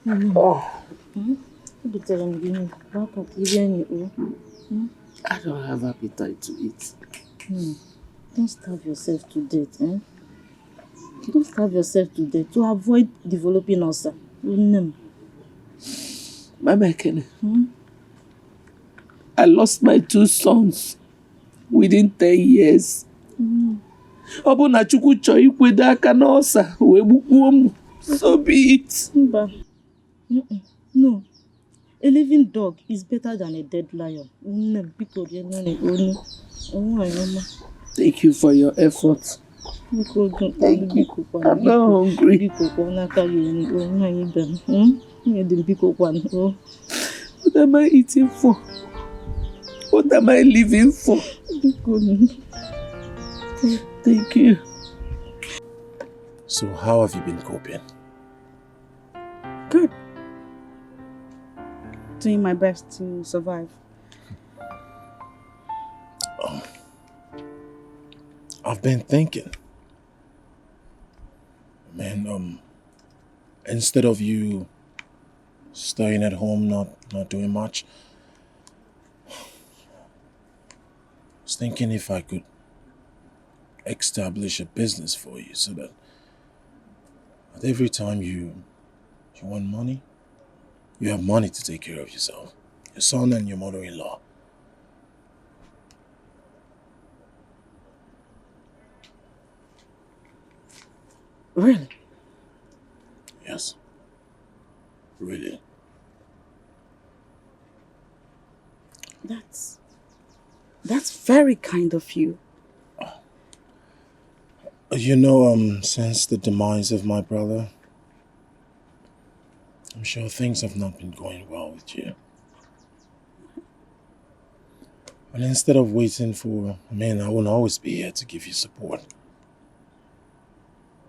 I don't have appetite to eat. Don't starve yourself to death. Don't starve yourself to death to avoid developing ulcer. Mama Ekene, I lost my 2 sons within 10 years. Ọ bụ na Chukwu chọọ ikwedo aka n'ọsa wee gbukpuo m, so be it. No. A living dog is better than a dead lion. Thank you for your effort. Thank you. I'm not hungry. What am I eating for? What am I living for? Thank you. So how have you been coping? Good. Doing my best to survive. I've been thinking. Man, instead of you staying at home, not doing much, I was thinking if I could establish a business for you so that every time you want money, you have money to take care of yourself, your son and your mother-in-law. Really? Yes. Really. That's very kind of you. You know, since the demise of my brother, I'm sure things have not been going well with you. And instead of waiting for, I won't always be here to give you support.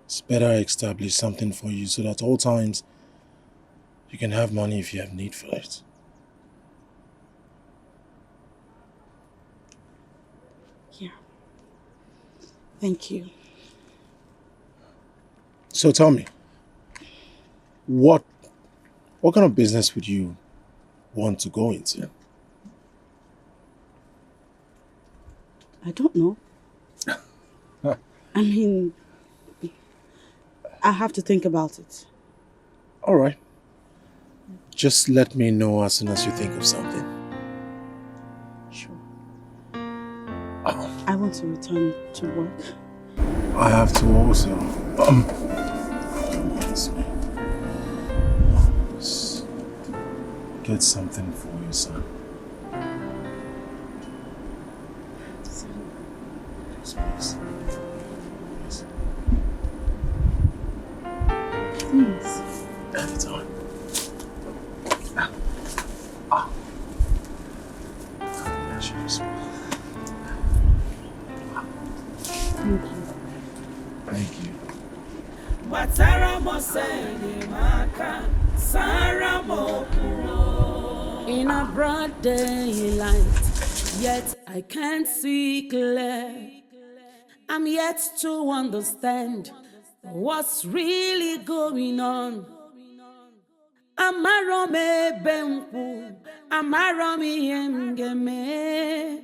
It's better I establish something for you so that at all times you can have money if you have need for it. Yeah. Thank you. So tell me, what kind of business would you want to go into? I don't know. I have to think about it. All right. Just let me know as soon as you think of something. Sure. I want to return to work. I have to also. Let's get something for you, son. Please. Thanks. Anytime. Thank you. Thank you. In a broad daylight, yet I can't see clear. I'm yet to understand what's really going on. Amarome benku, amarome engeme.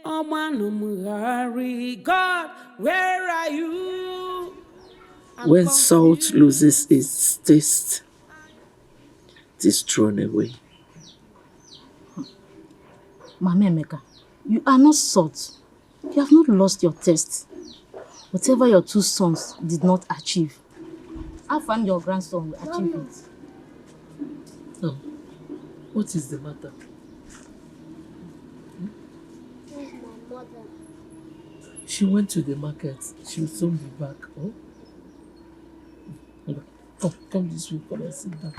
Omanumari, God, where are you? When salt loses its taste, it is thrown away. Mama Emeka, you are not salt. You have not lost your taste. Whatever your 2 sons did not achieve, I find your grandson will achieve it. No. What is the matter? Where's my mother? She went to the market. She'll soon be back. Oh? Come this way. Come and sit down.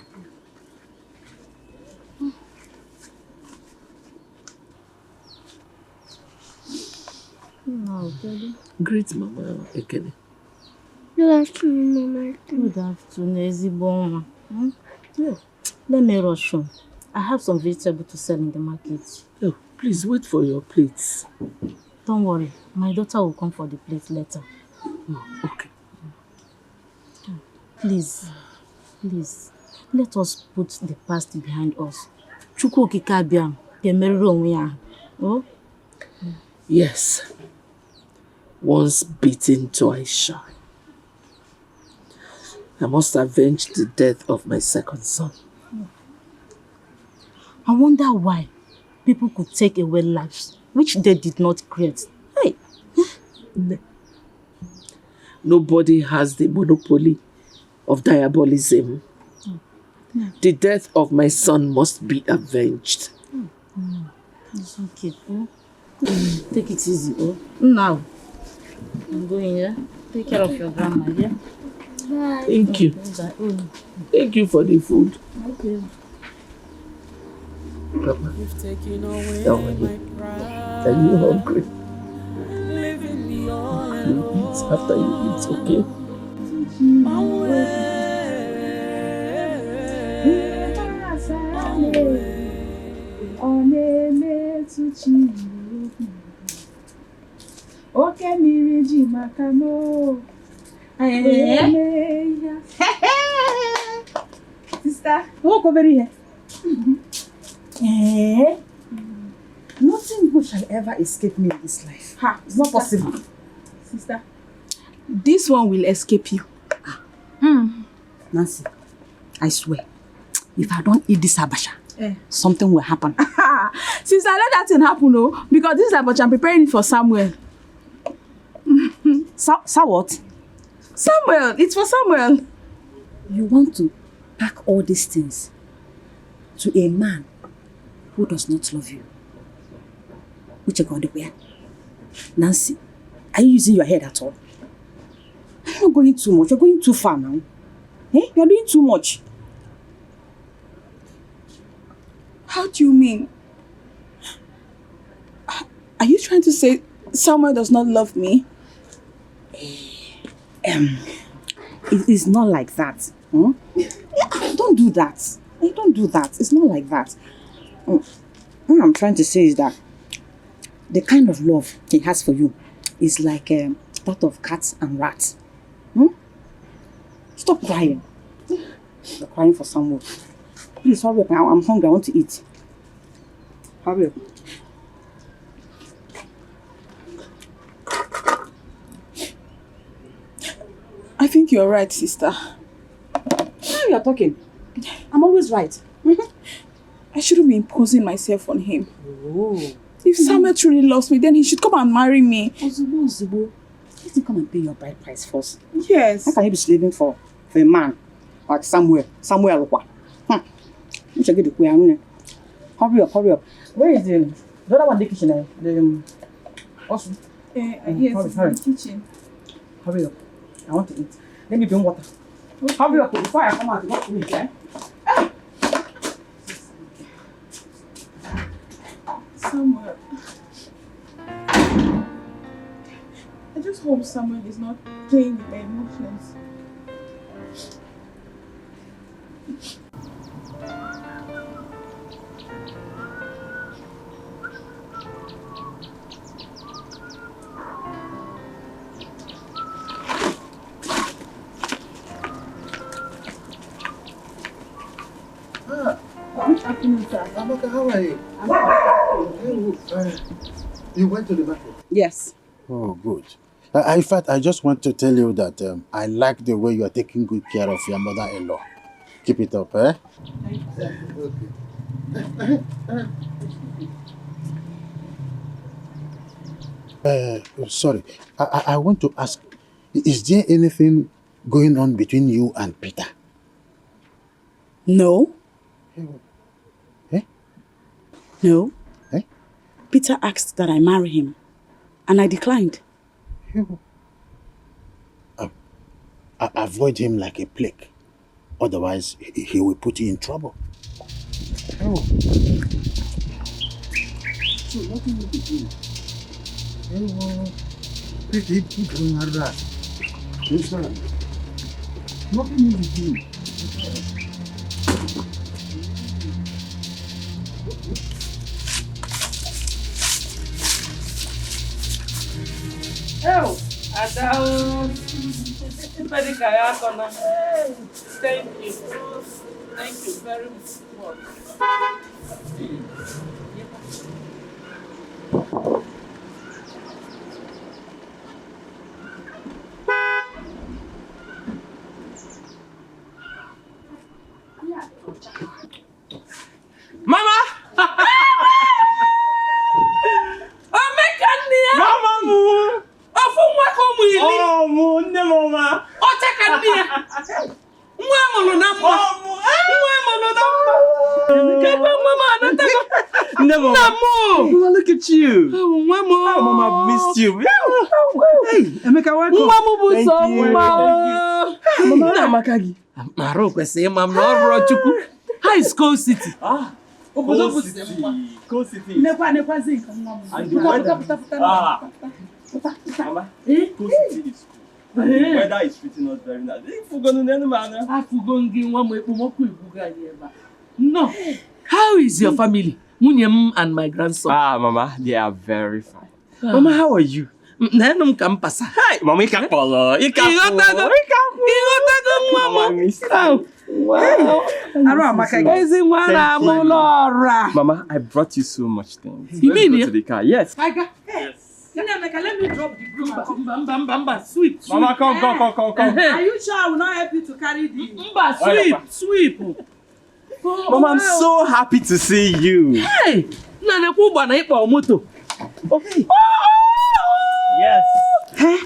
No, Great Mama Ekene. Good afternoon, Mama. Good afternoon, Eziboma. Yeah. Let me rush on. I have some vegetables to sell in the market. Oh, please wait for your plates. Don't worry, my daughter will come for the plate later. Oh, okay. Please. Let us put the past behind us. Chukwu okike abịa ga-emerịrị onwe ya. Oh? Yes. Once bitten, twice shy. I must avenge the death of my second son. I wonder why people could take away lives which they did not create. Hey. Nobody has the monopoly of diabolism. The death of my son must be avenged. It's okay. Oh? Take it easy. Oh? Now, I'm going here. Take care of your grandma, yeah? Bye. Thank you. Thank you for the food. Okay. You've taken away my pride. Are you hungry? Leaving me all You alone. eat after you eat, okay? My way. Okay, Miriji Makano. Sister, walk over here. Nothing good shall ever escape me in this life. Ha, it's not possible. Sister, this one will escape you. Nancy, I swear, if I don't eat this abacha, something will happen. Sister, let that thing happen, no? Because this is about I'm preparing it for Samuel. What? Samuel, it's for Samuel. You want to pack all these things to a man who does not love you? Which are going to wear? Nancy, are you using your head at all? You're not going too much. You're going too far now. You're doing too much. How do you mean? Are you trying to say Samuel does not love me? It is not like that. Don't do that. Don't do that. It's not like that. What I'm trying to say is that the kind of love he has for you is like that of cats and rats. Stop crying. You're crying for someone. Please hurry up. I'm hungry. I want to eat. Hurry up. I think you're right, sister. Now you're talking. I'm always right. I shouldn't be imposing myself on him. Oh. If Samuel truly loves me, then he should come and marry me. Ozubo. Let him come and pay your bride price first. Yes. How can you be slaving for a man like Samuel? You should get the queen. Hurry up, hurry up. Where is the other one in the kitchen? Also. Yes, hurry, it's hurry. in the kitchen. Hurry up. I want to eat. Let me bring water. Okay. Hurry up before I come out. You want to eat, eh? Samuel. I just hope Samuel is not playing with my emotions. Amaka, how are you? You went to the market? Yes. Oh, good. In fact, I just want to tell you that I like the way you are taking good care of your mother-in-law. Keep it up, eh? Okay. Sorry, I want to ask, is there anything going on between you and Peter? No. Eh? No. Eh? Peter asked that I marry him, and I declined. Avoid him like a plague. Otherwise, he will put you in trouble. Oh. So, nothing will be doing. Nothing will be doing. Oh, Adao. Thank you. Thank you very much. Mama! Mama mu! Afu nwa ko mu ili. Oh mu nne mama. O chaka nne ya. Nwa amụrụ na mma. Nwa amụrụ na mma. Kekwa mama anatago. Nne mama. Mama, look at you. Nwa mo. Oh, mama, I've missed you. Hey, Emeka, welcome. Nwa mu bụ so mma. Mama, na Amaka gi. Maro kwesị ịma m na ọ bụrụ Chukwu. High School City. Obodo bụ Coast City. Nekwa zinc nwa m. And the weather. Mama, Coast City is cool. The weather is treating us very nice. Ifugo no nenu mana. Afugo ngi nwa m ekpomọkụ ibuga anyị ebe a. No. How is your family? Nwunye m and my grandson. Mama, they are very fine. Mama, how are you? Nenu m ka m pasa. Hi, Mama, Ịghọtago nwa m. Mama, I miss you. Wow. Ezi nwa na-amụ n'ọra. Mama, I brought you so much things. You mean Let's go to the car. Yes. Yes. Emeka, let me drop the broom. Mba, sweep. Mama, come. Are you sure I will not help you to carry the... Mba, sweep. Mama, I'm so happy to see you. Hey, na-ekwu ụgba na ịkpọ moto. Okay. Yes. Hey!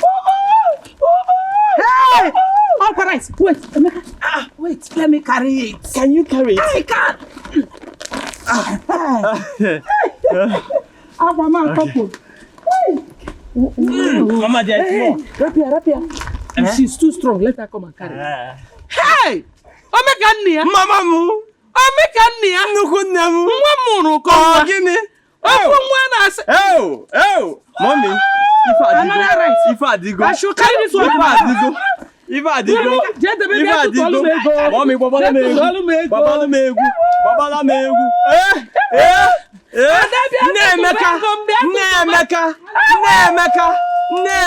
Oh, Christ! Wait, Emeka. Wait, let me carry it. Can you carry it? I can. Mama, couple. Mama, there's more. Rapia. If she's too strong, let her come and carry it. Hey! Omeka nne ya. Mama mu. Omeka nne ya. Nnukwu nne mu. Nwa mụrụ ka Oh, gịnị? Ofu nwa na-asị. Mommy. Ife adigo. I should carry this one. Ife adigo. Mommy, babala me egwu. Nne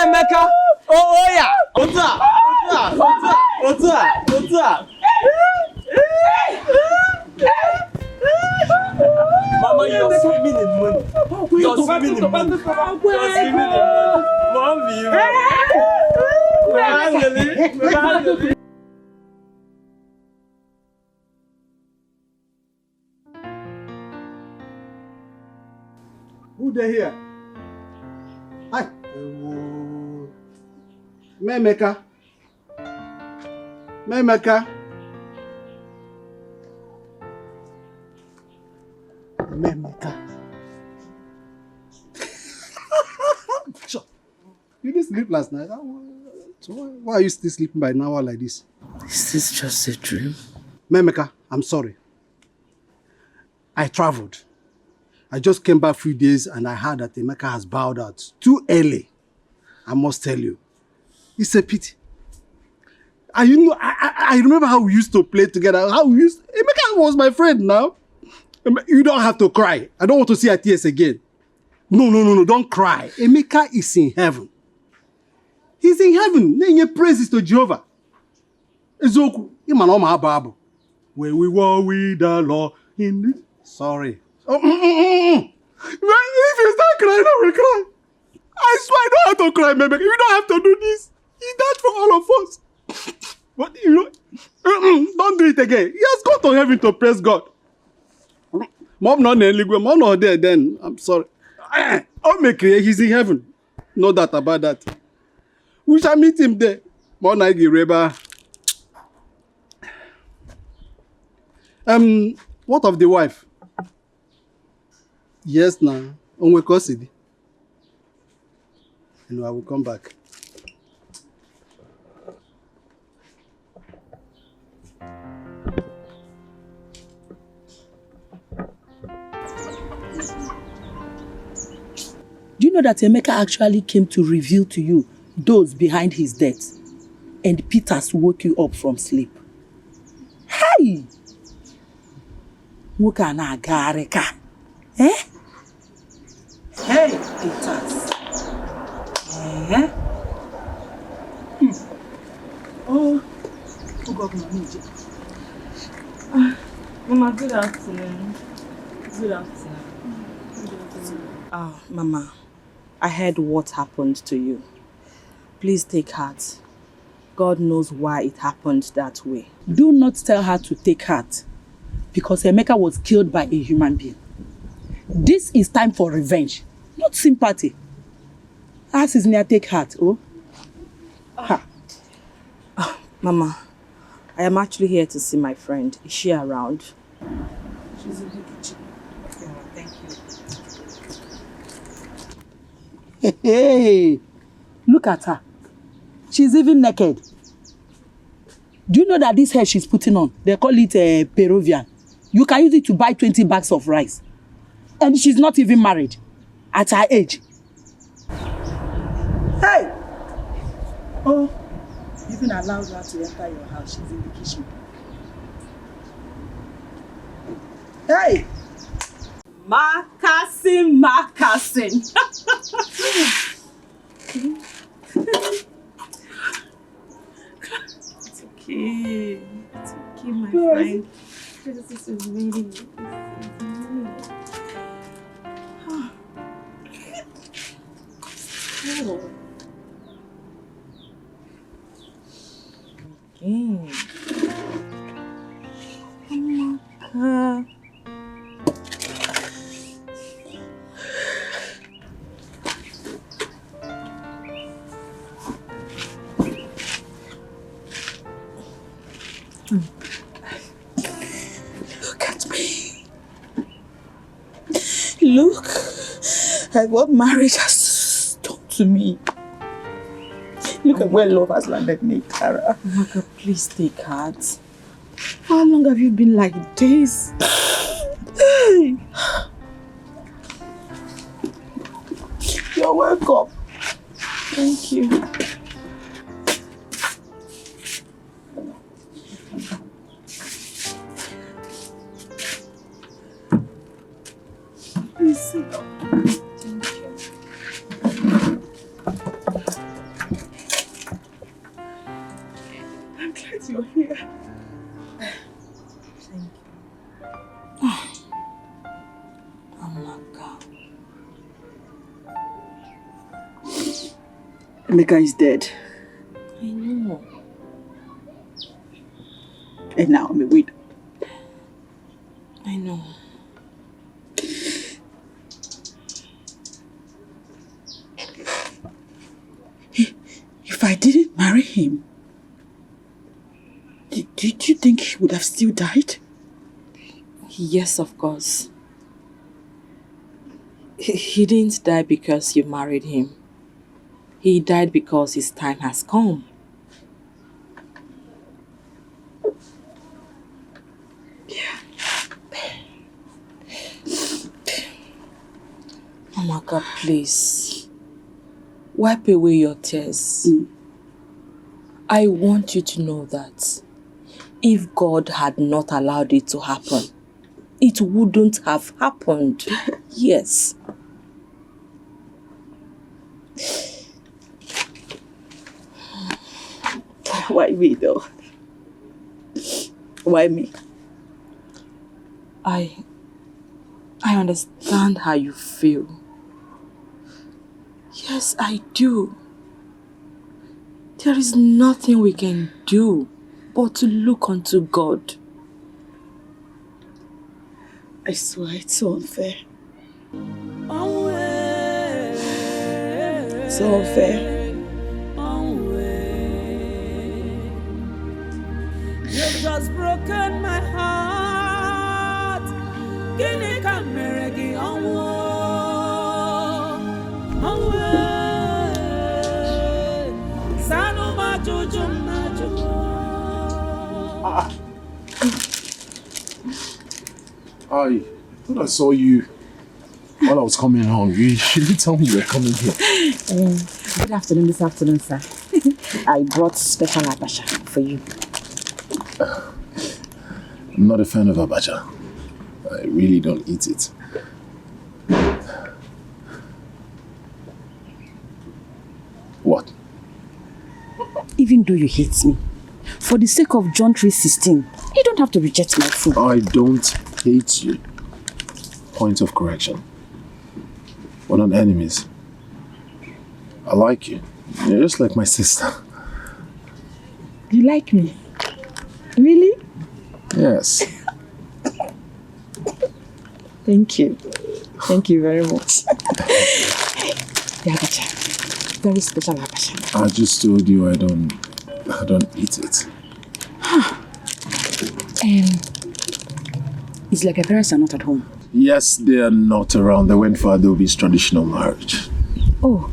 Emeka. Oh yeah. Otu a. Mama, you're swimming in money. You're swimming in money. Mommy. Who they here? Hi. Memeka. Memeka. Sure. You didn't sleep last night. So why are you still sleeping by an hour like this? Is this just a dream? Memeka, I'm sorry. I traveled. I just came back a few days and I heard that Emeka has bowed out too early. I must tell you. It's a pity. And you know, I remember how we used to play together. Emeka was my friend now. You don't have to cry. I don't want to see your tears again. No, don't cry. Emeka is in heaven. He's in heaven. Nenye praises to Jehovah. Ezoku, imano mahababu. When we were with the Lord in the... Sorry. If you start crying, I will cry. I swear I don't have to cry, Emeka. You don't have to do this. He died for all of us. But you know, don't do it again. He has gone to heaven to praise God. Mom not there then. I'm sorry. I'll make it. He's in heaven. No doubt about that. We shall meet him there. What of the wife? Yes, now. On we custody. I will come back. Do you know that Emeka actually came to reveal to you those behind his death? And Peters woke you up from sleep. Hey! Woka na gareka. Eh? Hey, Peters. Eh? Oh, Governor Niji. Mama, good afternoon. Good afternoon. Mama, I heard what happened to you. Please take heart. God knows why it happened that way. Do not tell her to take heart, because Emeka was killed by a human being. This is time for revenge, not sympathy. As is near take heart, oh? Mama, I am actually here to see my friend. Is she around? She's in the kitchen. Okay, thank you. Hey, look at her. She's even naked. Do you know that this hair she's putting on, they call it Peruvian? You can use it to buy 20 bags of rice. And she's not even married at her age. Hey! Oh, you even allowed her to enter your house. She's in the kitchen. Hey! Marcassin. It's okay. It's okay, my friend. This is really Look at me. Look at what marriage has done to me. Look at where love has landed me, Tara. Maka, please take heart. How long have you been like this? You're welcome. Thank you. Please sit down. Thank you. I'm glad you're here. Thank you. Amaka. Emeka is dead. I know. And now I'm a widow. I know. If I didn't marry him, did you think he would have still died? Yes, of course. He didn't die because you married him. He died because his time has come. Amaka, please. Wipe away your tears. I want you to know that if God had not allowed it to happen, it wouldn't have happened. Yes. Why me though? Why me? I understand how you feel. Yes, I do. There is nothing we can do but to look unto God. I swear it's so unfair. So unfair. You've just broken my heart. Gini kameregi onwo. Sanu majuju maju. I thought I saw you while I was coming home. You didn't tell me you were coming here. Good afternoon this afternoon, sir. I brought special abacha for you. I'm not a fan of abacha. I really don't eat it. What? Even though you hate me, for the sake of John 3:16, you don't have to reject my food. I don't hate you. Point of correction. We're not enemies. I like you. You're just like my sister. You like me? Really? Yes. Thank you. Thank you very much. The abacha. Very special abacha. I just told you I don't eat it. It's like your parents are not at home. Yes, they are not around. They went for Adobe's traditional marriage. Oh,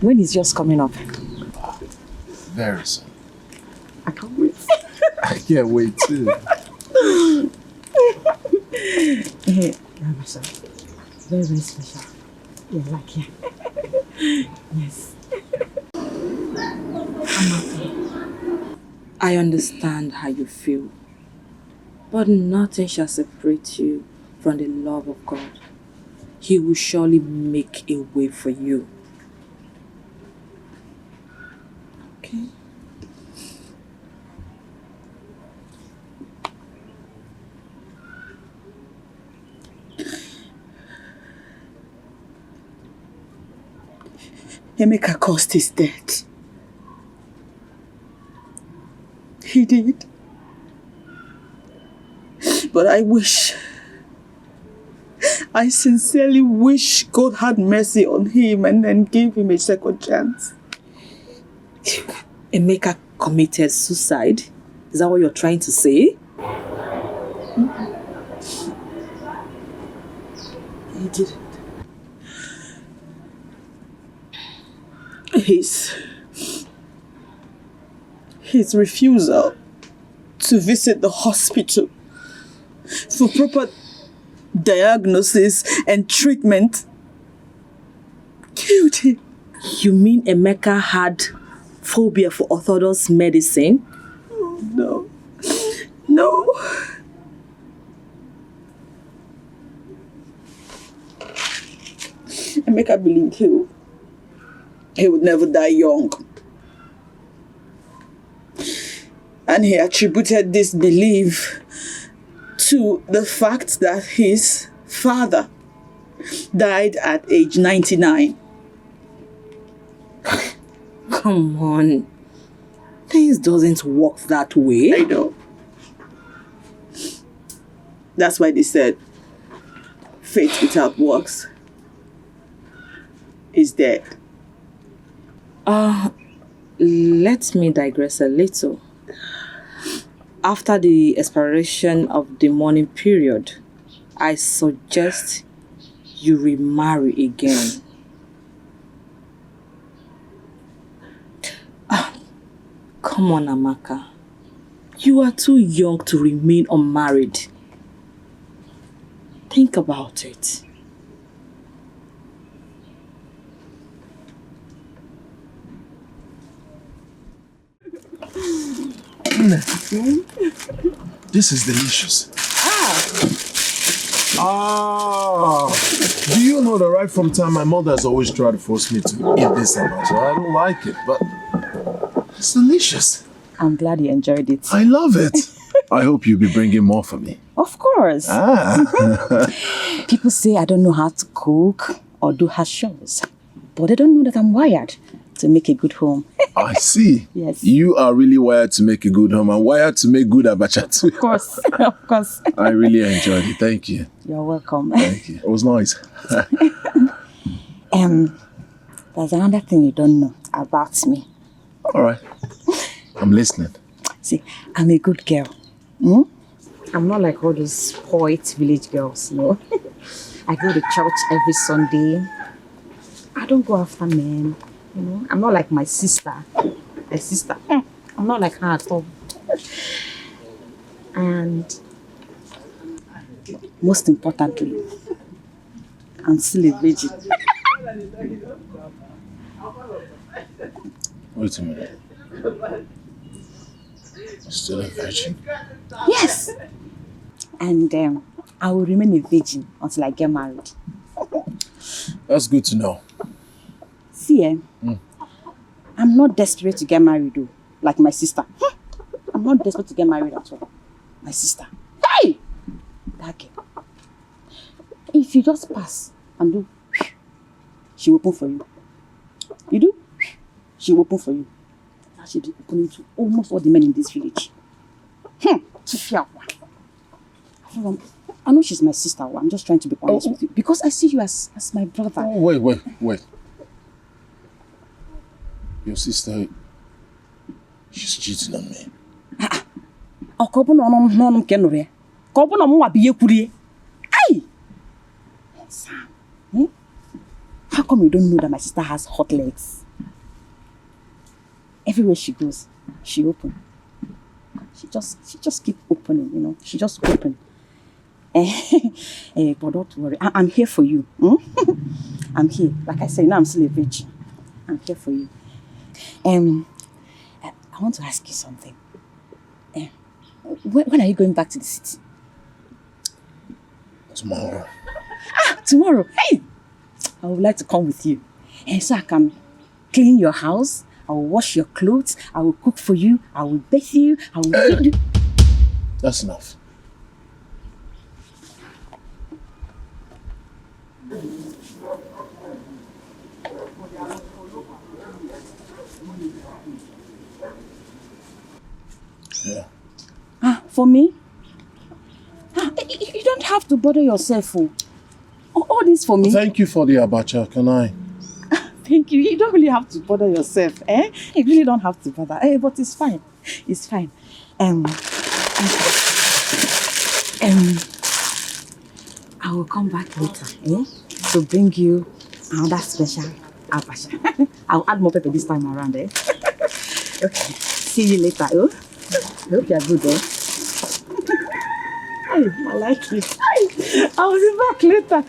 when is yours coming up? Very soon. I can't wait. I can't wait too. Very, very special. Yeah, like yeah. Yes. I understand how you feel, but nothing shall separate you from the love of God. He will surely make a way for you. Okay? Emeka caused his death. He did. But I sincerely wish God had mercy on him and then gave him a second chance. Emeka committed suicide? Is that what you're trying to say? He didn't. His refusal to visit the hospital for proper diagnosis and treatment killed him. You mean Emeka had phobia for orthodox medicine? Oh, no. Emeka believed he would never die young. And he attributed this belief to the fact that his father died at age 99. Come on. Things doesn't work that way. I know. That's why they said faith without works is dead. Let me digress a little. After the expiration of the mourning period, I suggest you remarry again. Come on, Amaka. You are too young to remain unmarried. Think about it. This is delicious. Do you know that right from time my mother has always tried to force me to eat this abacha? I don't like it, but it's delicious. I'm glad you enjoyed it. I love it. I hope you'll be bringing more for me. Of course. People say I don't know how to cook or do house chores, but they don't know that I'm wired to make a good home. I see. Yes. You are really wired to make a good home and wired to make good abacha too. Of course. Of course. I really enjoyed it. Thank you. You're welcome. Thank you. It was nice. There's another thing you don't know about me. All right. I'm listening. See, I'm a good girl. I'm not like all those poet village girls, no. I go to church every Sunday. I don't go after men, you know. I'm not like my sister. I'm not like her at all. And most importantly, I'm still a virgin. Wait a minute. Still a virgin? Yes. And I will remain a virgin until I get married. That's good to know. See, I'm not desperate to get married though, like my sister. I'm not desperate to get married at all. My sister. Hey! That girl. If you just pass and do, she will open for you. You do, she will open for you. Now she'll be opening to almost all the men in this village. I know she's my sister. I'm just trying to be honest with you. Because I see you as my brother. Oh, wait. Your sister, she's cheating on me. Sam, how come you don't know that my sister has hot legs? Everywhere she goes, she open. She just keep opening, you know. She just open. But don't worry, I'm here for you. I'm here. Like I said, now I'm still a virgin. I'm here for you. I want to ask you something. When are you going back to the city? Tomorrow. Tomorrow. Hey! I would like to come with you. So I can clean your house. I will wash your clothes. I will cook for you. I will bathe you. I will feed you. That's enough. Yeah. For me? You don't have to bother yourself. All this for me. Thank you for the abacha. Can I? Thank you. You don't really have to bother yourself. You really don't have to bother. But it's fine. It's fine. I will come back later. To bring you another special abacha. I'll add more pepper this time around. Okay. See you later. I hope you are good. I like it. I will be back later.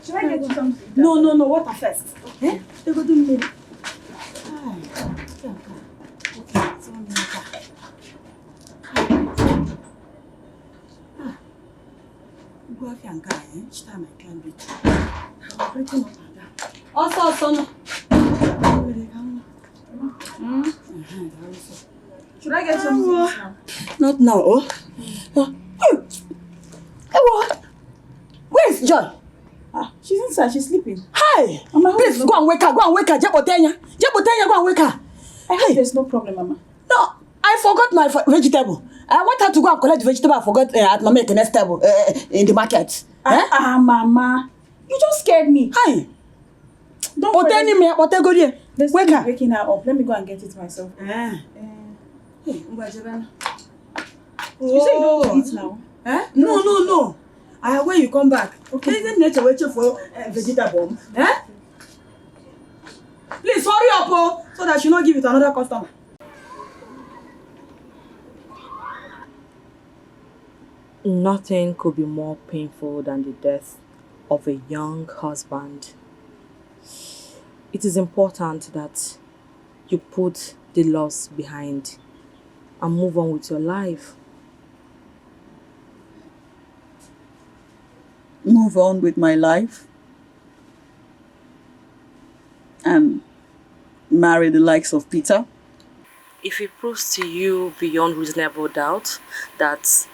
Should I get you something? No, water first. They go do me. Also, should I get something now? Not now. Where's Joy? She's inside. She's sleeping. Hi! Please go and wake her. Go and wake her. Jebotenya, go and wake her. I hope there's no problem, Mama. No, I forgot my vegetable. I want her to go and collect the vegetable I forgot at Mama Ekene's table in the market. Mama. You just scared me. Hi. Don't worry. There's Wake her. waking her up. Let me go and get it myself. Hey, You say you don't want to eat now? No. When you come back. Okay. Isn't nature waiting for vegetable? Please hurry up, so that she not give it to another customer. Nothing could be more painful than the death of a young husband. It is important that you put the loss behind and move on with your life. Move on with my life and marry the likes of Peter. If it proves to you beyond reasonable doubt that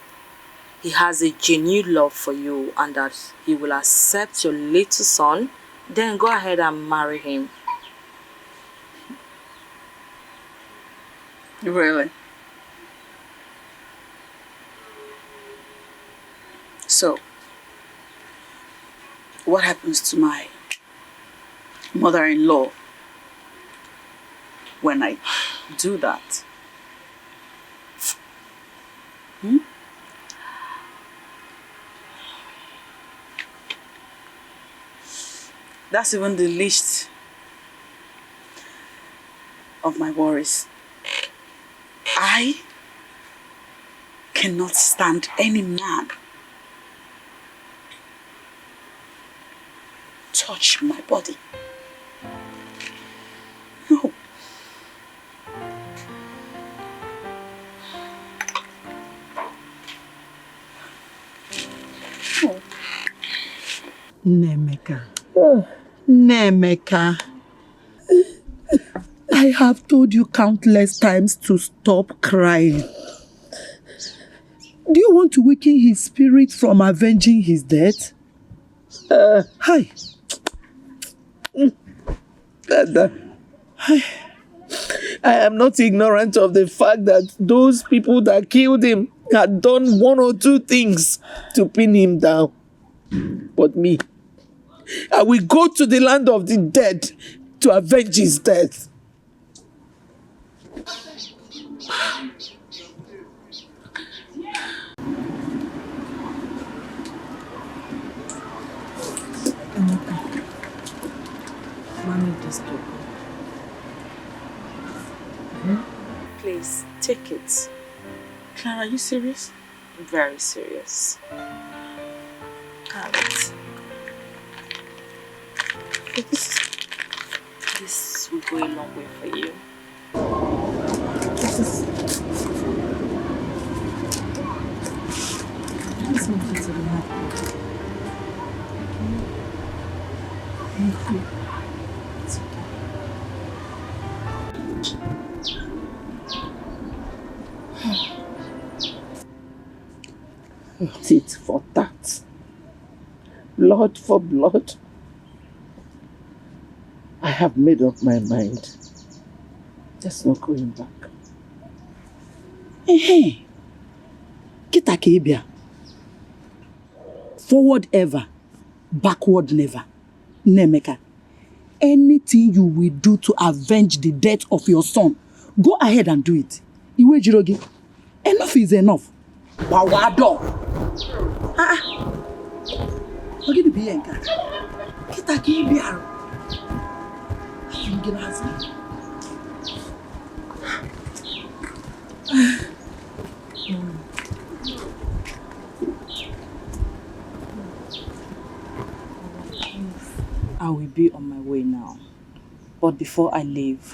he has a genuine love for you and that he will accept your little son, then go ahead and marry him. Really? So, what happens to my mother-in-law when I do that? That's even the least of my worries. I cannot stand any man touch my body. Nemeka. Nemeka. I have told you countless times to stop crying. Do you want to weaken his spirit from avenging his death? Hi. Dada, I am not ignorant of the fact that those people that killed him had done one or two things to pin him down. But me, I will go to the land of the dead to avenge his death. Mommy, just do. Please, take it. Clara, are you serious? Very serious. Have it. This will go a long way for you. Tit for tat. Blood for blood. I have made up my mind. There's no going back. Hey, kita kebia. Forward ever, backward never. Nemeka, anything you will do to avenge the death of your son, go ahead and do it. Iwe Jirogi, enough is enough. Wawado. Ogi di biyenka. Kita kebia. Ayun ginazi. I will be on my way now. But before I leave,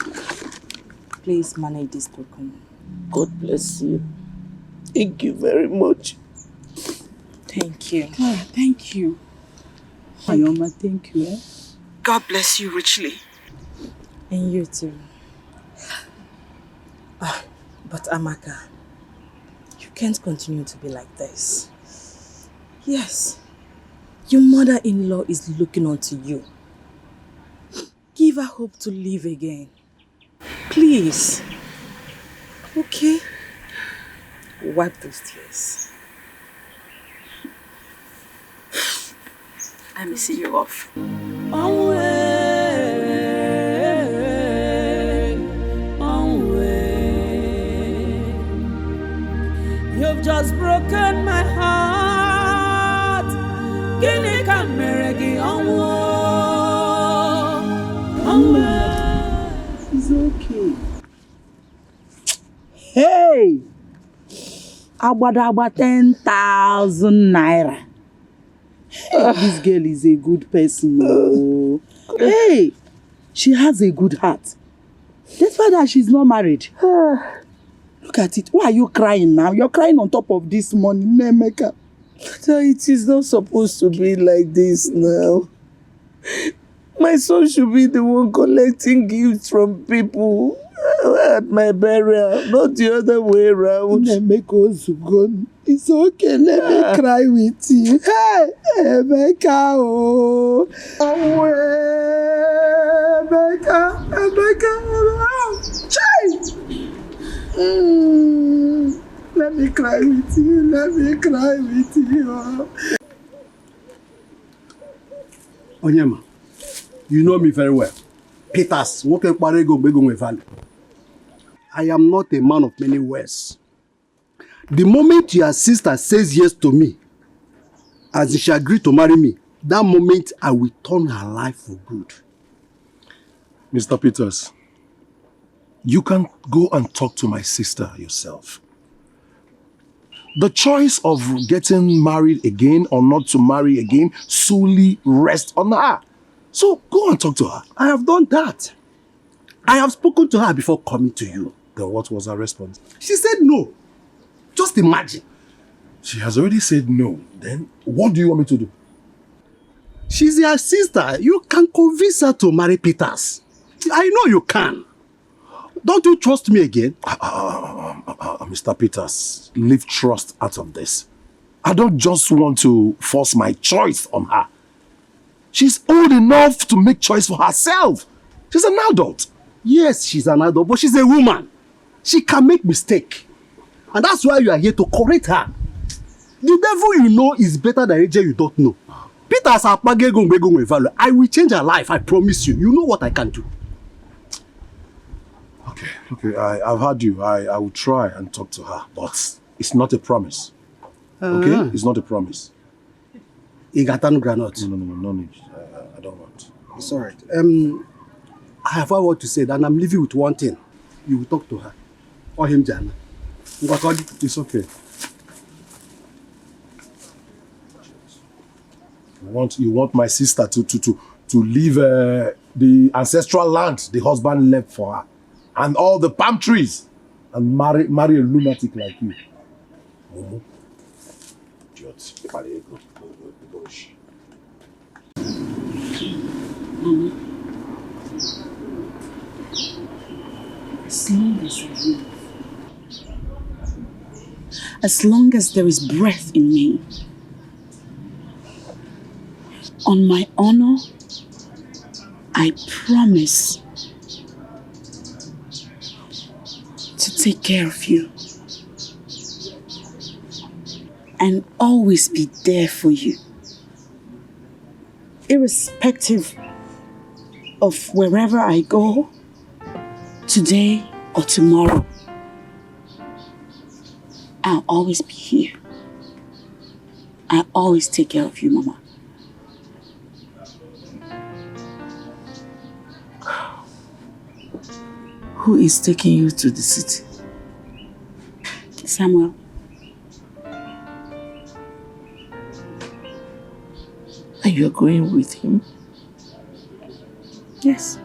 please manage this token. God bless you. Thank you very much. Thank you. Oh, thank you. Ayoma, thank you. God bless you richly. And you too. But Amaka, you can't continue to be like this. Yes, your mother-in-law is looking onto you. Give her hope to live again. Please. Okay? Wipe those tears. Let me see you off. You've just broken my heart. Kini kameregi It's okay. Hey! Abada 10,000 naira. Hey, this girl is a good person. Oh. Hey! She has a good heart. Despite that she's not married. Look at it. Why are you crying now? You're crying on top of this money, Nemeka. So it is not supposed to be like this now. My son should be the one collecting gifts from people at my burial, not the other way around. Nemeka, it's okay. Let me cry with you. Hey, Emeka, oh. Emeka. Child. Let me cry with you. Onyema, you know me very well. Peters, I am not a man of many words. The moment your sister says yes to me, as she agreed to marry me, that moment I will turn her life for good. Mr. Peters, you can go and talk to my sister yourself. The choice of getting married again or not to marry again solely rests on her. So go and talk to her. I have done that. I have spoken to her before coming to you. Then what was her response? She said no. Just imagine. She has already said no. Then what do you want me to do? She's your sister. You can convince her to marry Peters. I know you can. Don't you trust me again? Mr. Peters, leave trust out of this. I don't just want to force my choice on her. She's old enough to make choice for herself. She's an adult. Yes, she's an adult, but she's a woman. She can make mistake. And that's why you are here to correct her. The devil you know is better than angel you don't know. Peters, I will change her life, I promise you. You know what I can do. Okay, I've heard you. I will try and talk to her, but it's not a promise. Okay? It's not a promise. Igatanu granite. No need. I don't want. It's alright. I have one word to say, and I'm leaving with one thing. You will talk to her. Or him, Jana. It's okay. You want my sister to leave the ancestral land the husband left for her, and all the palm trees, and marry a lunatic like you. Momo. As long as I live, as long as there is breath in me, on my honor, I promise to take care of you and always be there for you, irrespective of wherever I go, today or tomorrow. I'll always be here. I'll always take care of you, Mama. Who is taking you to the city? Samuel. And you're going with him? Yes.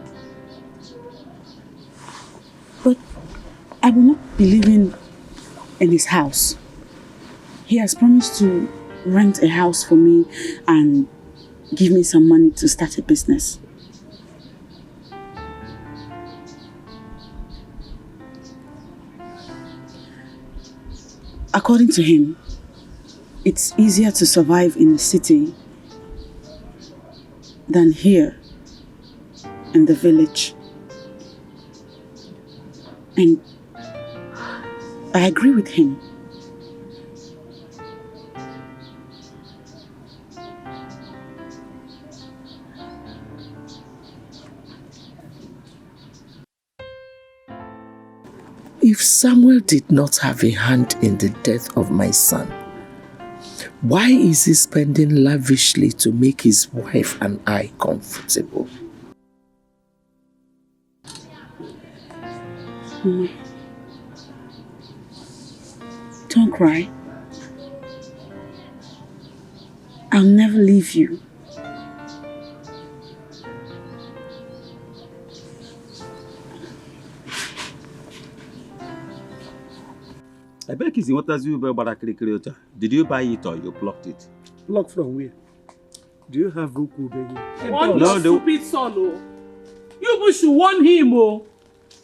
But I will not be living in his house. He has promised to rent a house for me and give me some money to start a business. According to him, it's easier to survive in the city than here in the village. And I agree with him. If Samuel did not have a hand in the death of my son, why is he spending lavishly to make his wife and I comfortable? Mama, don't cry. I'll never leave you. I beg you, what does you buy about? Did you buy it or you blocked it? Block from where? Do you have Goku, baby? Warn your stupid son, oh. You should warn him, oh.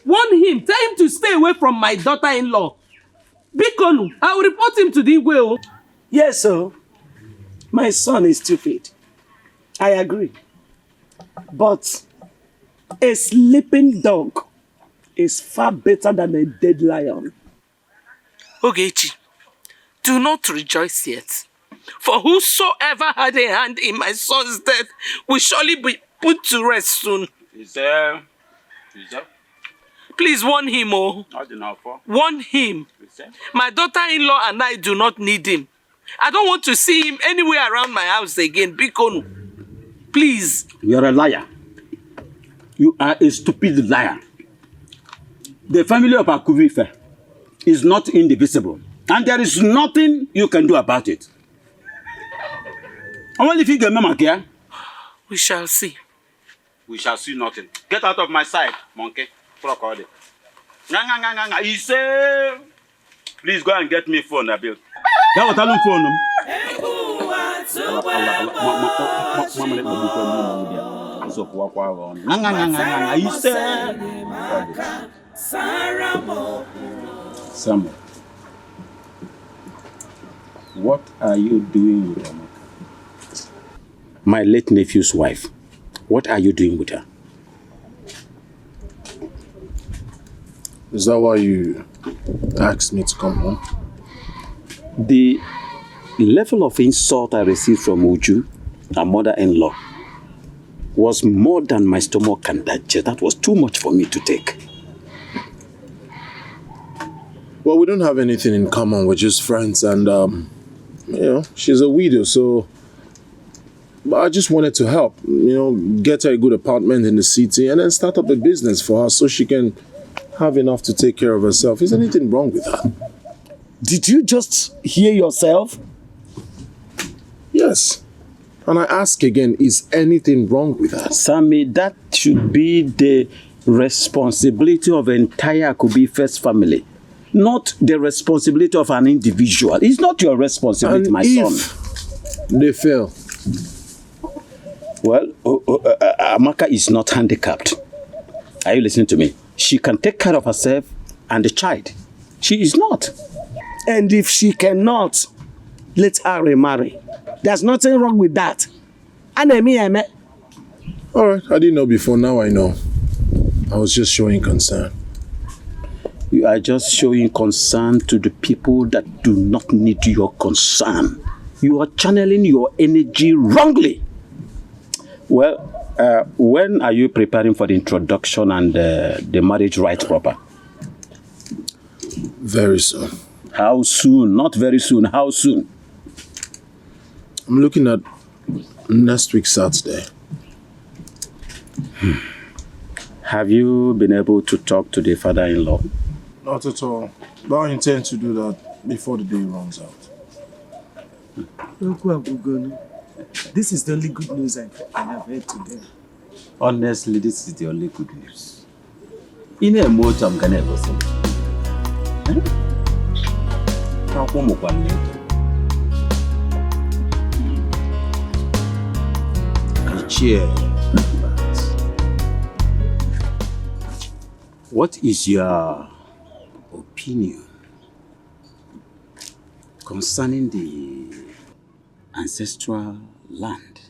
Warn him. Tell him to stay away from my daughter-in-law. Bikonu, I will report him to the Igwe, oh. Yes, sir. My son is stupid. I agree. But a sleeping dog is far better than a dead lion. Ogechi, do not rejoice yet. For whosoever had a hand in my son's death will surely be put to rest soon. Please warn him, oh. Warn him. My daughter-in-law and I do not need him. I don't want to see him anywhere around my house again. Bikonu. Please. You're a liar. You are a stupid liar. The family of Akuvife is not indivisible. And there is nothing you can do about it. I want to figure Mama. We shall see. We shall see nothing. Get out of my sight, monkey. He said, please go and get me phone, Abil. That was a phone. Samuel, what are you doing with Amaka? My late nephew's wife. What are you doing with her? Is that why you asked me to come home? The level of insult I received from Uju, her mother-in-law, was more than my stomach can digest. That was too much for me to take. Well, we don't have anything in common. We're just friends, and she's a widow, so I just wanted to help. Get her a good apartment in the city, and then start up a business for her so she can have enough to take care of herself. Is anything wrong with that? Did you just hear yourself? Yes. And I ask again, is anything wrong with that? Sammy, that should be the responsibility of entire Akubi First family, not the responsibility of an individual. It's not your responsibility, my son. They fail. Well, Amaka is not handicapped. Are you listening to me? She can take care of herself and the child. She is not. And if she cannot, let her remarry. There's nothing wrong with that. All right, I didn't know before, now I know. I was just showing concern. You are just showing concern to the people that do not need your concern. You are channeling your energy wrongly. Well, when are you preparing for the introduction and the marriage rites proper? Very soon. How soon? Not very soon. How soon? I'm looking at next week Saturday. Have you been able to talk to the father-in-law? Not at all. But I intend to do that before the day runs out. This is the only good news I have heard today. Honestly, this is the only good news. In a mood, I'm gonna go see. What is your opinion concerning the ancestral land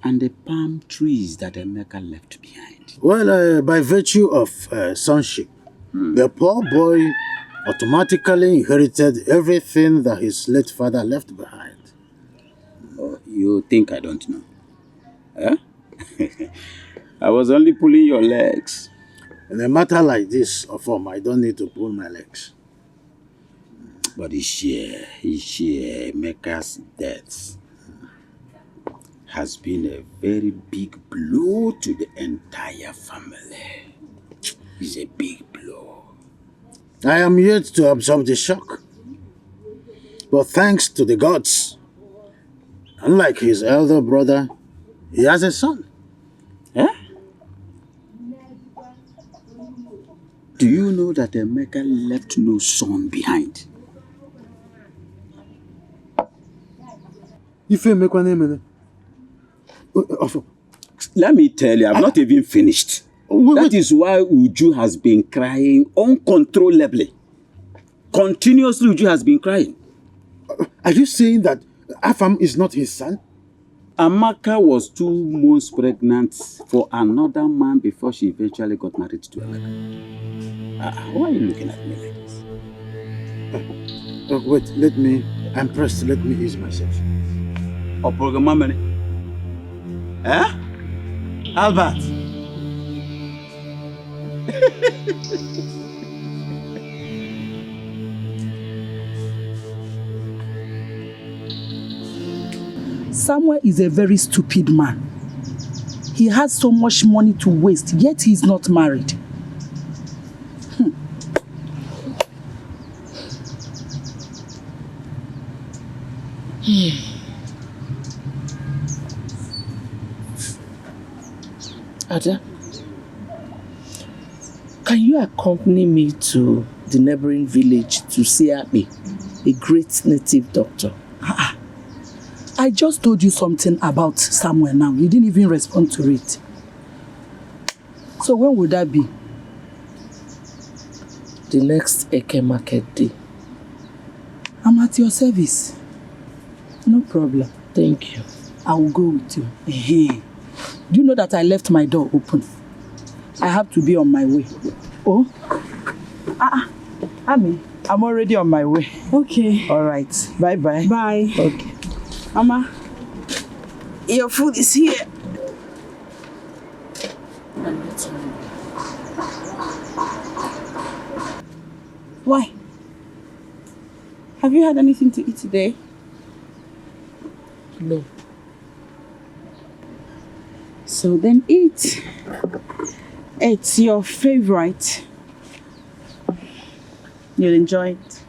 and the palm trees that Emeka left behind? Well, by virtue of sonship, the poor boy automatically inherited everything that his late father left behind. Oh, you think I don't know? Huh? I was only pulling your legs. In a matter like this, Ofom, I don't need to pull my legs. But Emeka's death has been a very big blow to the entire family. It's a big blow. I am yet to absorb the shock. But thanks to the gods, unlike his elder brother, he has a son. Eh? Do you know that Emeka left no son behind? Let me tell you, I've not even finished. That is why Uju has been crying uncontrollably. Continuously, Uju has been crying. Are you saying that Afam is not his son? Amaka was 2 months pregnant for another man before she eventually got married to Emeka. Why are you looking at me like this? Wait, I'm pressed, let me ease myself. Eh? Albert? Samuel is a very stupid man. He has so much money to waste, yet he is not married. Ada, can you accompany me to the neighboring village to see Abi, a great native doctor? I just told you something about Samuel now. You didn't even respond to it. So when would that be? The next Eke market day. I'm at your service. No problem. Thank you. I will go with you. Do you know that I left my door open? I have to be on my way. Oh? Ami, I'm already on my way. Okay. All right. Bye-bye. Bye. Okay. Mama, your food is here. Why? Have you had anything to eat today? No. So then eat. It's your favorite. You'll enjoy it.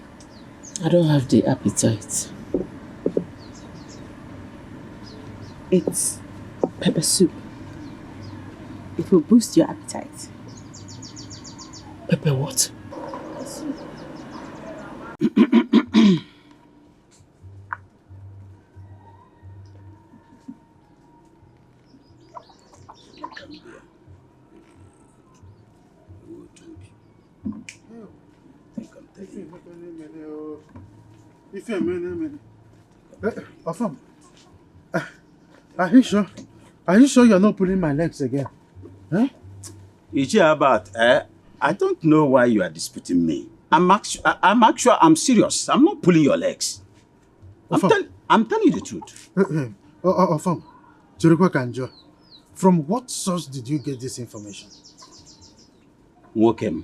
I don't have the appetite. It's pepper soup. It will boost your appetite. Pepper what? Afam, are you sure? Are you sure you're not pulling my legs again? Huh? About, I don't know why you are disputing me. I'm serious. I'm not pulling your legs. I'm telling you the truth. Afam, Chirukwa Kanjo, from what source did you get this information? Wokem.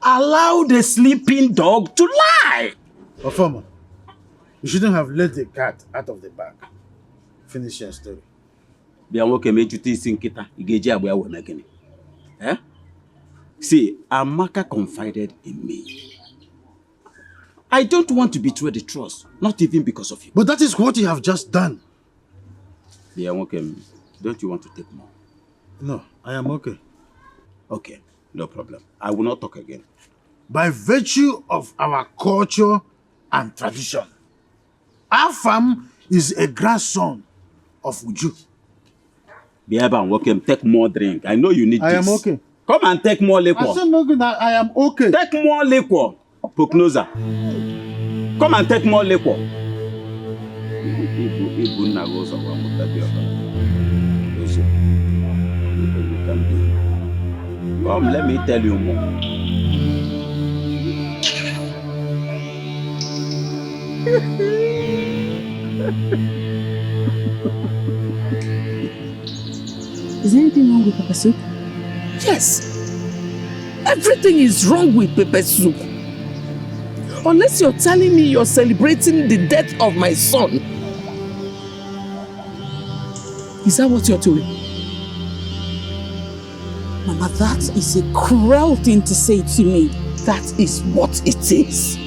Allow the sleeping dog to lie. Afam, you shouldn't have let the cat out of the bag. Finish your story. See, Amaka confided in me. I don't want to betray the trust, not even because of you. But that is what you have just done. Don't you want to take more? No, I am okay. Okay, no problem. I will not talk again. By virtue of our culture and tradition, Afam is a grandson of Uju. Take more drink. I know you need this. I am okay. Come and take more liquor. I am okay. Take more liquor, Puknoza. Come and take more liquor. Come, let me tell you more. Is there anything wrong with pepper soup? Yes. Everything is wrong with pepper soup. Unless you're telling me you're celebrating the death of my son. Is that what you're doing? Mama, that is a cruel thing to say to me. That is what it is.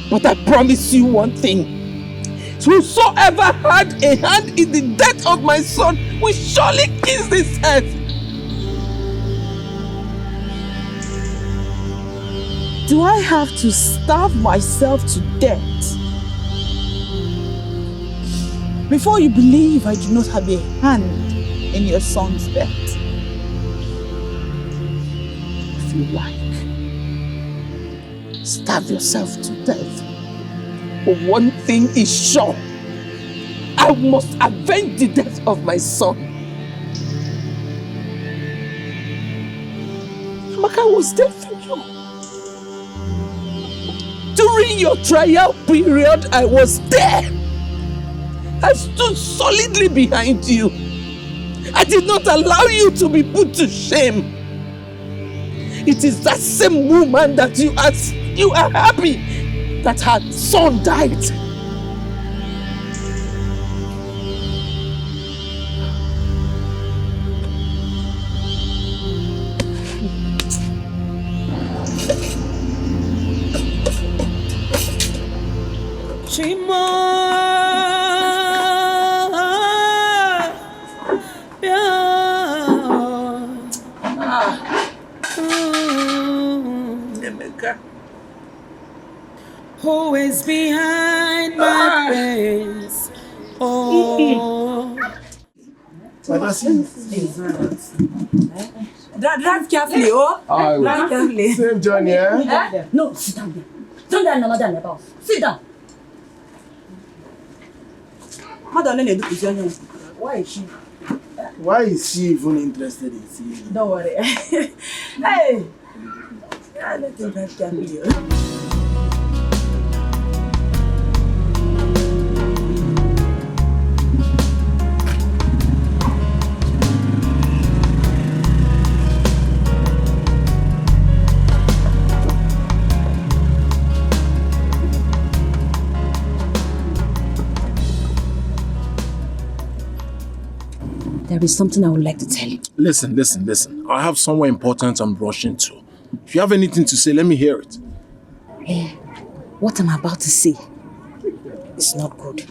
But I promise you one thing. Whosoever had a hand in the death of my son will surely kiss this earth. Do I have to starve myself to death before you believe I do not have a hand in your son's death? If you like, starve yourself to death. But one thing is sure. I must avenge the death of my son. Amaka was there for you. During your trial period, I was there. I stood solidly behind you. I did not allow you to be put to shame. It is that same woman that you are happy that her son died. Chima, Emeka. Who is behind my face? Oh. Drive carefully, oh. Drive carefully. Same journey, eh? No, sit down there. Don't let another than about. Sit down. Why is she? Why is she even interested in seeing you? Don't worry. Hey! Let him drive carefully. There is something I would like to tell you. Listen. I have somewhere important I'm rushing to. If you have anything to say, let me hear it. What I'm about to say is not good.